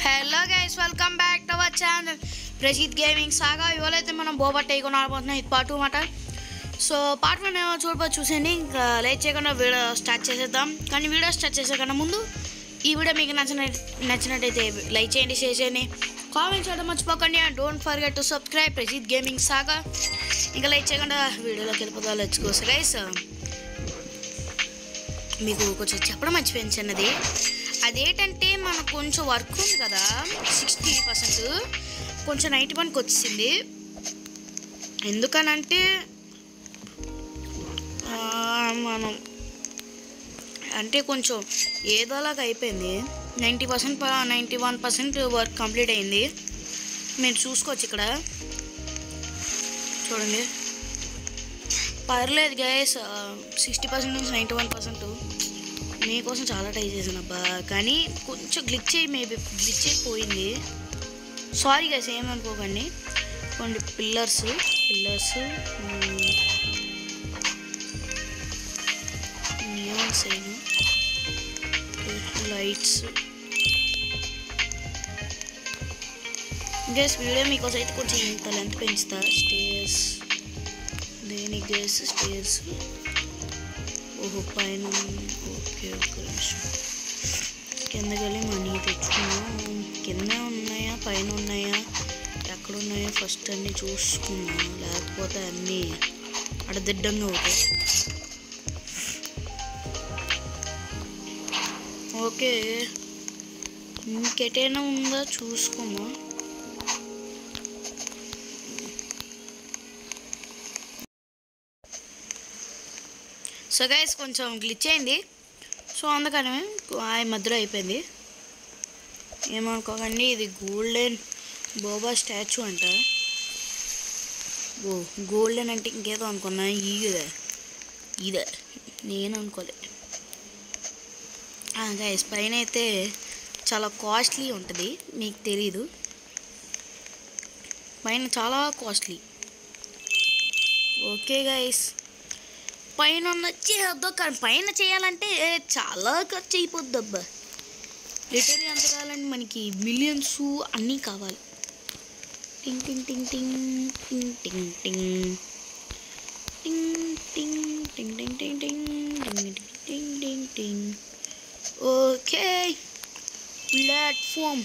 Hello guys, welcome back to our channel Prajith gaming saga. ఇవాళైతే మనం Boba tycoon ఆడబోతున్నాం. ఇది part 2 మాట. సో పార్ట్ 1 చూసేయండి. ఇంకా లేట్ చేయకుండా వీడియో స్టార్ట్ చేసేద్దాం. కానీ వీడియో స్టార్ట్ చేసే కన్నా ముందు ఈ వీడియో మీకు నచ్చినట్టయితే లైక్ చేయండి, షేర్ చేయండి, కామెంట్ చేయడం మర్చిపోకండి. And don't forget to subscribe Prajith gaming saga. ఇంకా లైక్ చేయకుండా వీడియోలోకి వెళ్ళిపోతా. Let's go guys. మీకు కొంచెం చెప్పడం మర్చిపోయింది చిన్నది. అదేంటంటే మనకు కొంచెం వర్క్ ఉంది కదా, 60% కొంచెం 91కి వచ్చింది. ఎందుకనంటే మనం అంటే కొంచెం ఏదోలాగా అయిపోయింది. 91% వర్క్ కంప్లీట్ అయింది. మీరు చూసుకోవచ్చు ఇక్కడ చూడండి. పర్లేదు గైస్, 60% నుంచి 91%. మీకోసం చాలా ట్రై చేశాను అబ్బా, కానీ కొంచెం గ్లిచ్ అయిపోయింది. సారీ గైస్, ఏమనుకోకండి. కొన్ని pillars neon sign lights. Guys video మీకోసం అయితే కొంచెం ఇంత లెంత్ పెంచుతా. స్టేర్స్ దేనికి గైస్? స్టేర్స్ ఓహో పైన. ఓకే ఒక నిమిషం, కిందకి వెళ్ళి మనీ తెచ్చుకున్నాం. కింద ఉన్నాయా పైన ఉన్నాయా ఎక్కడున్నాయో ఫస్ట్ అన్నీ చూసుకున్నాం, లేకపోతే అన్నీ అడదిడ్డంగా అవుతాయి. ఓకే ఇంకెటైనా ఉందా చూసుకోమా. సో గైస్ కొంచెం గ్లిచ్ అయింది. సో అందుకని మధ్యలో అయిపోయింది. ఏమనుకోకండి. ఇది గోల్డెన్ బోబా స్టాచ్యూ అంట. ఓ గోల్డెన్ అంటే ఇంకేదో అనుకున్నా. ఇదే నేను అనుకోలే. గైస్ పైన అయితే చాలా కాస్ట్లీ ఉంటుంది, మీకు తెలీదు. పైన చాలా కాస్ట్లీ. ఓకే గైస్, పైన చేద్దాం. కానీ పైన చేయాలంటే చాలా ఖర్చు అయిపోద్ది అబ్బా. లిటరీ ఎంత కావాలంటే మనకి మిలియన్స్ అన్నీ కావాలి. టింగ్ టింగ్ టింగ్ టింగ్ టింగ్ టింగ్ టింగ్ టింగ్ టింగ్ టింగ్ టింగ్ టింగ్ టింగ్ టింగ్ టింగ్ టింగ్. ఓకే ప్లాట్ఫామ్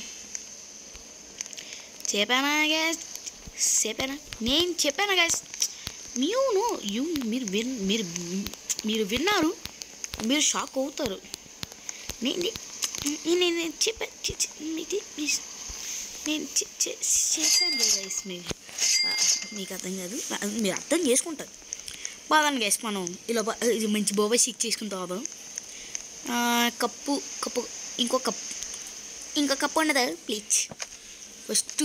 చెప్పానా గ్యాస్? నేను చెప్పాను గ్యాస్. మీరు విన్నారు, మీరు షాక్ అవుతారు. నేను చెప్పాను గైస్. మీకు అర్థం కాదు, మీరు అర్థం చేసుకుంటారు. బాదండి గైస్, మనం ఇలా ఇది మంచి బోబా సిక్ చేసుకుని తాగుదాం. కప్పు ఇంకో కప్పు ఉండదా ప్లీజ్? ఫస్ట్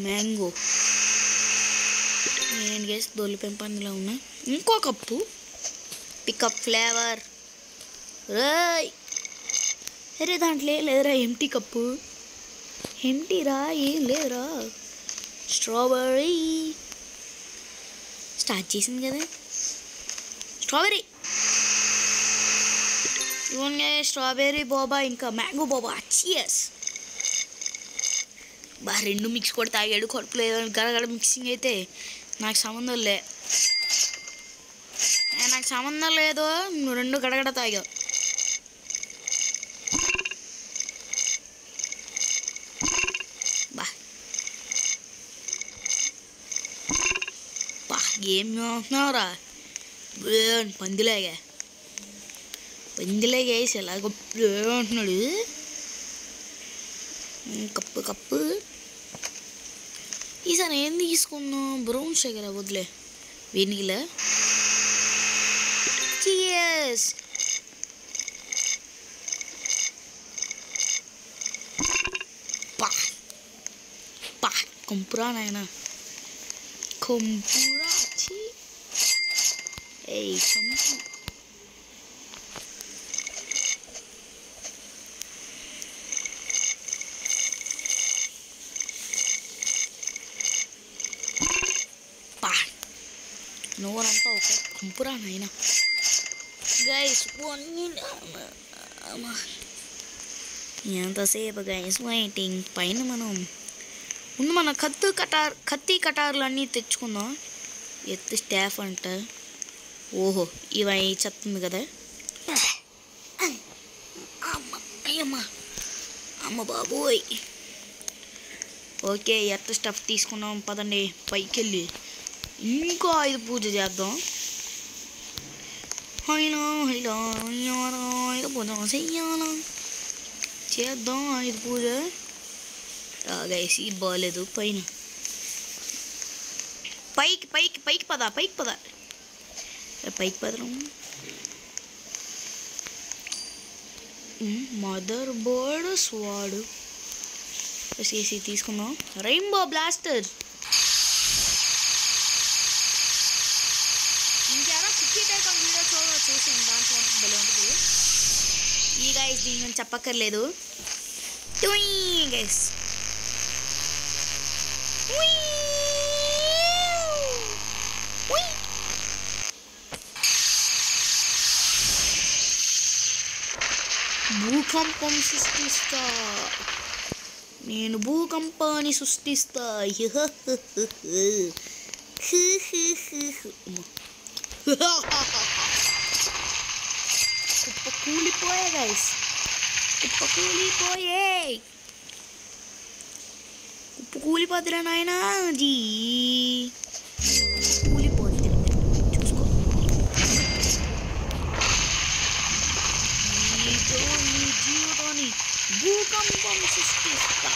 మ్యాంగో నేను గైస్ దొల్లి పెంపండిలో ఉన్నాయి. ఇంకో కప్పు పికప్ ఫ్లేవర్. అరే దాంట్లో లేదురా, ఎంటీ కప్పు. ఎంటీరా, ఏం లేదురా. స్ట్రాబెర్రీ స్టార్ట్ చేసింది కదా, స్ట్రాబెర్రీ. ఇవన్నీ స్ట్రాబెర్రీ బోబా ఇంకా మ్యాంగో బోబా. చియర్స్. రెండు మిక్స్ కూడా తాగాడు, కడుపు లేదు. గడగడ మిక్సింగ్ అయితే నాకు సంబంధం లేదు. నువ్వు రెండు గడగడ తాగావు. ఏం చూస్తున్నావురా? పందిలాగా వేసి ఎలాగో అంటున్నాడు. కప్పు ఈసారి ఏం తీసుకున్నావు? బ్రౌన్ షుగర్ వదిలే, వెనిలా. చియర్స్. కంపురా నాయన, కంపురా. కంపు. నువ్వునంతా ఒక కంపురా నాయన. గైస్ ఎంతసేపు గైస్ వెయిటింగ్. పైన మన కత్తి కటార్లు అన్నీ తెచ్చుకుందాం. ఎత్తు స్టాఫ్ అంట. ఓహో ఇవి చెత్తుంది కదా. అమ్మ బాబోయ్. ఓకే ఎత్త స్టఫ్ తీసుకున్నాం. పదండి పైకి వెళ్ళి ఇంకో 5 పూజ చేద్దాం. చేద్దాం 5 పూజ. గైస్ ఇది బాగాలేదు. పైకి పద పదరం. మదర్ బోర్డ్ స్వాడ్ చేసి తీసుకుందాం. Rainbow blaster. ఇంకేనా కుక్కీ టైప్ వీడియో చూసింది. దాంట్లో భలే ఉంటుంది. ఈ గైస్ దీని గురించి చెప్పక్కర్లేదు. గైస్ భూకంపం సృష్టిస్తా. నేను భూకంపాన్ని సృష్టిస్తా. కుప్ప కూలిపోయే గైస్. కుప్ప కూలిపోతురా నాయనా. జీ కూలిపోతే చూసుకో. నీ జీవితాన్ని భూకంపం సృష్టిస్తా.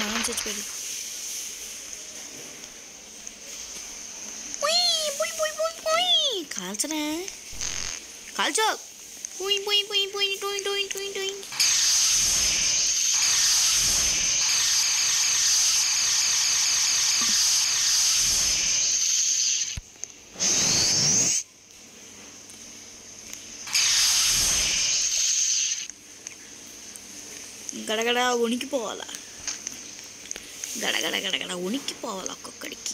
మనం చచ్చిపోయి కాల్చనే కాల్చో. గడగడ వణికిపోవాలా. గడగడ వణికిపోవాలా ఒక్కొక్కడికి.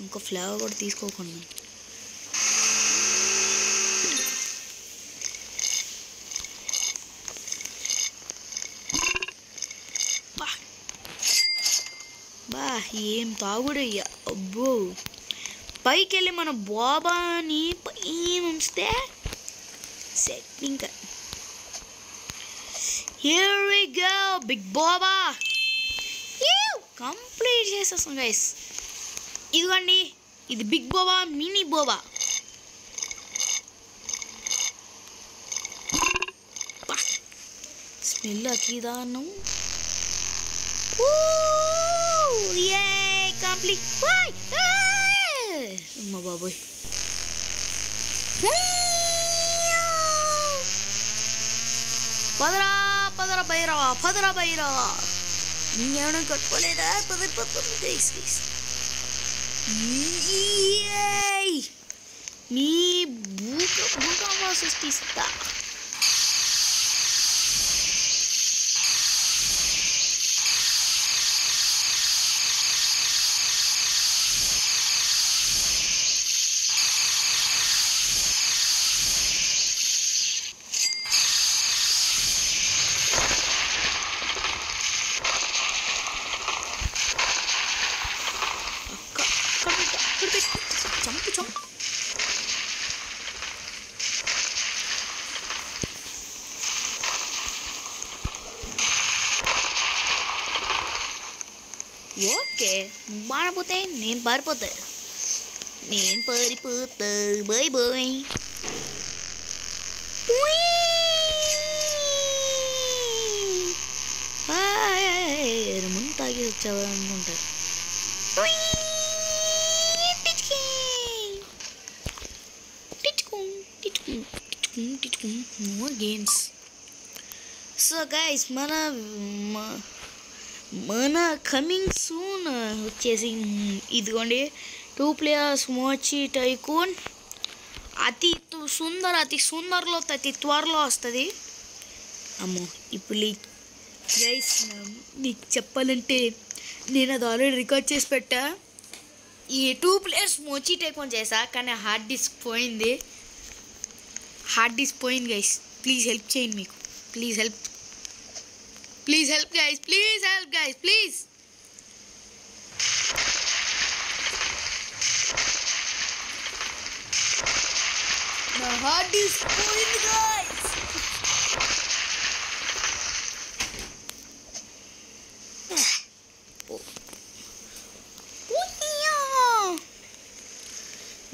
ఇంకో ఫ్లేవర్ కూడా తీసుకోకుండా. ఏం తాగుడయ్యా. అబ్బో పైకి వెళ్ళి మన బాబాని పైన ఉంచితే సెట్. ఇంకా హియర్ వి గో బిగ్ బాబా. కంప్లీట్ చేసేస్తాం గైస్. ఇదిగోండి ఇది బిగ్ బాబా మినీ బాబా. స్మెల్ అతిదానం. కంప్లీట్. అమ్మ బాబోయ్. పదరా బైరవా. నేను కట్టుకోలేదా. నీ భూకంపం సృష్టిస్తా. చంపు. ఓకే మాడిపోతే నేను పారిపోతా. Bye bye. ముందు తాగి వచ్చావా అనుకుంటారు. గేమ్స్. సో గైస్ మన కమింగ్ సూన్ వచ్చేసి ఇదిగోండి 2 players మోచి టైకూన్. అతి సుందర్లో అతి త్వరలో వస్తుంది. అమ్మో ఇప్పుడు గైస్ మీకు చెప్పాలంటే నేను అది ఆల్రెడీ రికార్డ్ చేసి పెట్టా. ఈ 2 players మోచి టైకూన్ చేసా, కానీ హార్డ్ డిస్క్ పోయింది గైస్. ప్లీజ్ హెల్ప్ చేయండి, మీకు ప్లీజ్ హెల్ప్ గైస్, ప్లీజ్. నా హార్డ్ డిస్క్ పోయింది గైస్.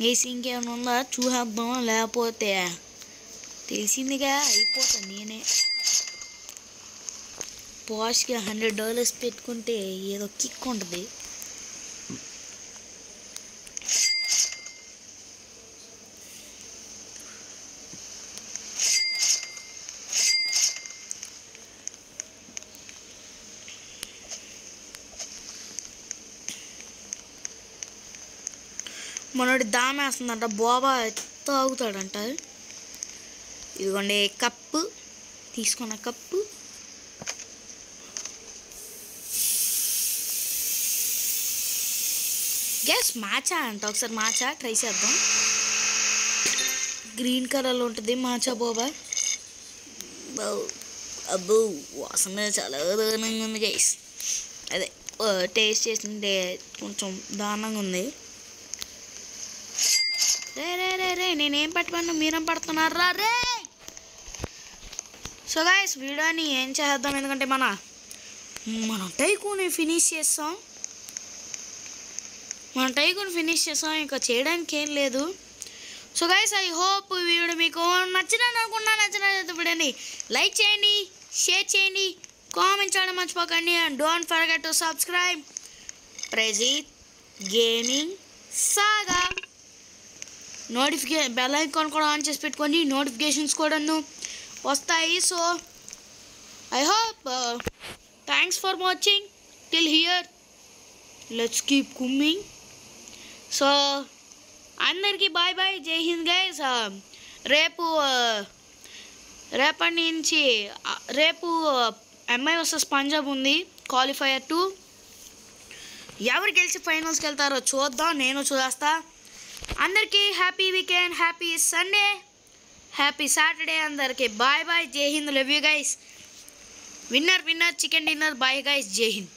గైస్ ఇంకేమైనా ఉందా చూసేద్దాం, లేకపోతే తెలిసిందిగా అయిపోతాను నేనే. పాష్కి $100 పెట్టుకుంటే ఏదో కిక్ ఉంటుంది. మనోడి దామేస్తుందంట, బాబా తాగుతాడంట. ఇదిగోండి కప్పు, తీసుకున్న కప్పు. గ్యాస్ మాచా అంట, ఒకసారి మాచా ట్రై చేద్దాం. గ్రీన్ కలర్లో ఉంటుంది మాచా బాబా. అబ్బో వాసన చాలా దారుణంగా ఉంది గైస్. అదే టేస్ట్ చేస్తుంటే కొంచెం దారుణంగా ఉంది. రే నేనేం పట్టుకున్నా మీరేం పడుతున్నారా రే. సో గైస్ వీడియోని ఏం చేద్దాం, ఎందుకంటే మనం టైకూని ఫినిష్ చేస్తాం. ఇంకా చేయడానికి ఏం లేదు. సో గైస్ ఐ హోప్ ఈ వీడియో మీకు నచ్చినట్టు వీడియోని లైక్ చేయండి, షేర్ చేయండి, కామెంట్ చేయడం మర్చిపోకండి. And don't forget to subscribe Prajeeth gaming saga. Bell icon కూడా ఆన్ చేసి పెట్టుకోండి, నోటిఫికేషన్స్ కూడా వస్తాయి. So I hope thanks for watching till here. Let's keep coming. So అందరికీ bye bye, Jai Hind guys. రేపు ఎంఐ వర్సెస్ పంజాబ్ ఉంది, క్వాలిఫైయర్ 2. ఎవరు గెలిచి ఫైనల్స్కి వెళ్తారో చూద్దాం, నేను చూస్తా. అందరికీ happy weekend, happy Sunday, happy Saturday. అందరికీ bye bye, Jai Hind, love you guys. Winner chicken dinner. Bye guys, Jai Hind.